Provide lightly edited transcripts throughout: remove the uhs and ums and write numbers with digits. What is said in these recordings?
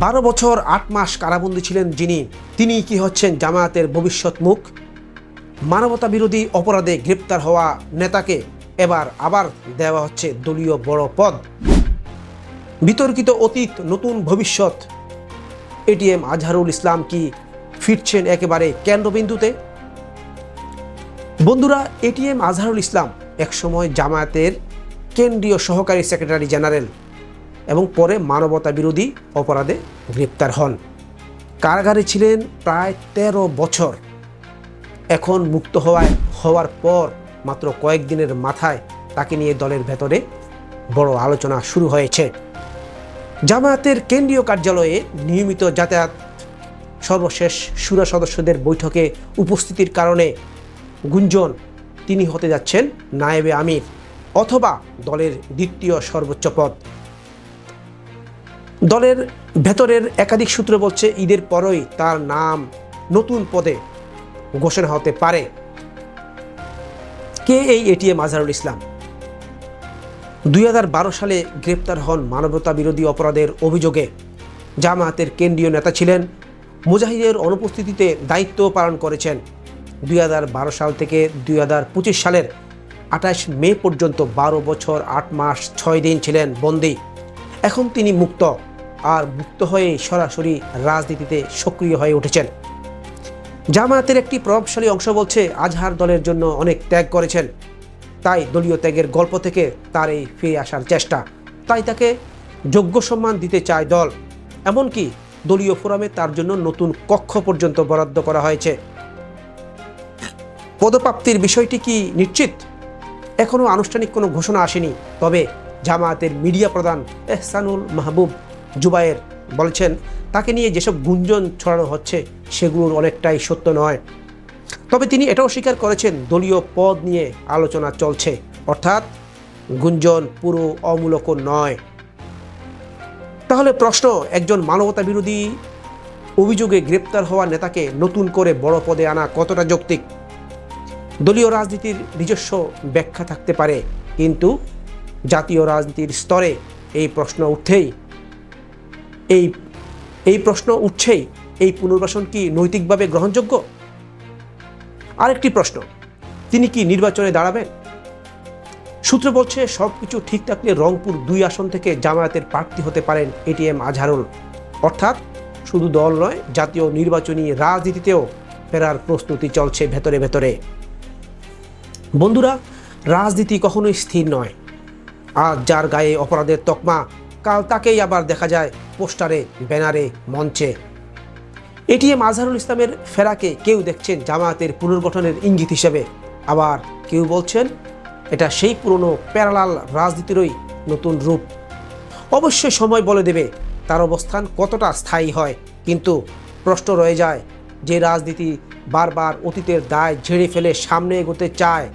12 বছর 8 মাস কারাবন্দী ছিলেন তিনি কি হচ্ছেন জামায়াতের ভবিষ্যৎ মুখ? মানবতা বিরোধী অপরাধে গ্রেপ্তার হওয়া নেতাকে এবার আবার দেওয়া হচ্ছে দলীয় বড় পদ। বিতর্কিত অতীত নতুন ভবিষ্যৎ, এটিএম আজহারুল ইসলাম কি ফিরছেন একেবারে কেন্দ্রবিন্দুতে? বন্ধুরা, এটিএম আজহারুল ইসলাম একসময় জামায়াতের কেন্দ্রীয় সহকারী সেক্রেটারি জেনারেল এবং পরে মানবতা বিরোধী অপরাধে গ্রেপ্তার হন। কারাগারে ছিলেন প্রায় 13 বছর। এখন মুক্ত হওয়ার পর মাত্র কয়েকদিনের মাথায় তাকে নিয়ে দলের ভেতরে বড় আলোচনা শুরু হয়েছে। জামায়াতের কেন্দ্রীয় কার্যালয়ে নিয়মিত যাতায়াত, সর্বশেষ শুরা সদস্যদের বৈঠকে উপস্থিতির কারণে গুঞ্জন তিনি হতে যাচ্ছেন নায়েবে আমির অথবা দলের দ্বিতীয় সর্বোচ্চ পদ। দলের ভেতরের একাধিক সূত্র বলছে ঈদের পরই তার নাম নতুন পদে ঘোষণা হতে পারে। কে এই এটিএম আজহারুল ইসলাম? 2012 সালে গ্রেপ্তার হন মানবতা বিরোধী অপরাধের অভিযোগে। জামায়াতের কেন্দ্রীয় নেতা ছিলেন, মুজাহিদের অনুপস্থিতিতে দায়িত্ব পালন করেছেন। 2012 সাল থেকে 2025 সালের 28 মে পর্যন্ত 12 বছর 8 মাস 6 দিন ছিলেন বন্দী। এখন তিনি মুক্ত, আর মুক্ত হয়ে সরাসরি রাজনীতিতে সক্রিয় হয়ে উঠেছেন। জামায়াতের একটি প্রভাবশালী অংশ বলছে আজহার দলের জন্য অনেক ত্যাগ করেছেন, তাই দলীয় ত্যাগের গল্প থেকে তার এই ফিরে আসার চেষ্টা, তাই তাকে যোগ্য সম্মান দিতে চায় দল। এমনকি দলীয় ফোরামে তার জন্য নতুন কক্ষ পর্যন্ত বরাদ্দ করা হয়েছে। পদপ্রাপ্তির বিষয়টি কি নিশ্চিত? এখনও আনুষ্ঠানিক কোনো ঘোষণা আসেনি, তবে জামায়াতের মিডিয়া প্রধান এহসানুল মাহবুব জুবায়ের বলছেন তাকে নিয়ে যেসব গুঞ্জন ছড়ানো হচ্ছে সেগুলোর অনেকটাই সত্য নয়। তবে তিনি এটাও স্বীকার করেছেন দলীয় পদ নিয়ে আলোচনা চলছে, অর্থাৎ গুঞ্জন পুরো অমূলক নয়। তাহলে প্রশ্ন, একজন মানবতা বিরোধী অভিযোগে গ্রেপ্তার হওয়া নেতাকে নতুন করে বড় পদে আনা কতটা যৌক্তিক? দলীয় রাজনীতির নিজস্ব ব্যাখ্যা থাকতে পারে, কিন্তু জাতীয় রাজনীতির স্তরে এই প্রশ্ন উঠছেই এই পুনর্বাসন কি নৈতিকভাবে গ্রহণযোগ্য? আরেকটি প্রশ্ন, তিনি কি নির্বাচনে দাঁড়াবেন? সূত্র বলছে সবকিছু ঠিক থাকলে রংপুর 2 আসন থেকে জামায়াতের প্রার্থী হতে পারেন এটিএম আজহারুল। অর্থাৎ শুধু দল নয়, জাতীয় নির্বাচনী রাজনীতিতেও ফেরার প্রস্তুতি চলছে ভেতরে ভেতরে। বন্ধুরা, রাজনীতি কখনোই স্থির নয়। আজ যার গায়ে অপরাধের তকমা, কাল তাকেই আবার দেখা যায় পোস্টারে, ব্যানারে, মঞ্চে। এটিএম আজহারুল ইসলামের ফেরাকে কেউ দেখছেন জামায়াতের পুনর্গঠনের ইঙ্গিত হিসেবে, আবার কেউ বলছেন এটা সেই পুরনো প্যারালাল রাজনীতিরই নতুন রূপ। অবশ্যই সময় বলে দেবে তার অবস্থান কতটা স্থায়ী হয়, কিন্তু প্রশ্ন রয়ে যায়, যে রাজনীতি বারবার অতীতের দায় ঝেড়ে ফেলে সামনে এগোতে চায়,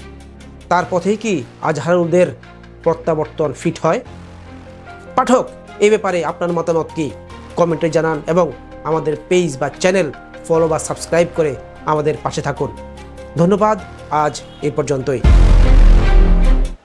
তার পথেই কি আজহারুলদের প্রত্যাবর্তন ফিট হয়? পাঠক, এই ব্যাপারে আপনার মতামত কি? কমেন্টে জানান এবং আমাদের পেজ বা চ্যানেল ফলো বা সাবস্ক্রাইব করে আমাদের পাশে থাকুন। ধন্যবাদ, আজ এই পর্যন্তই।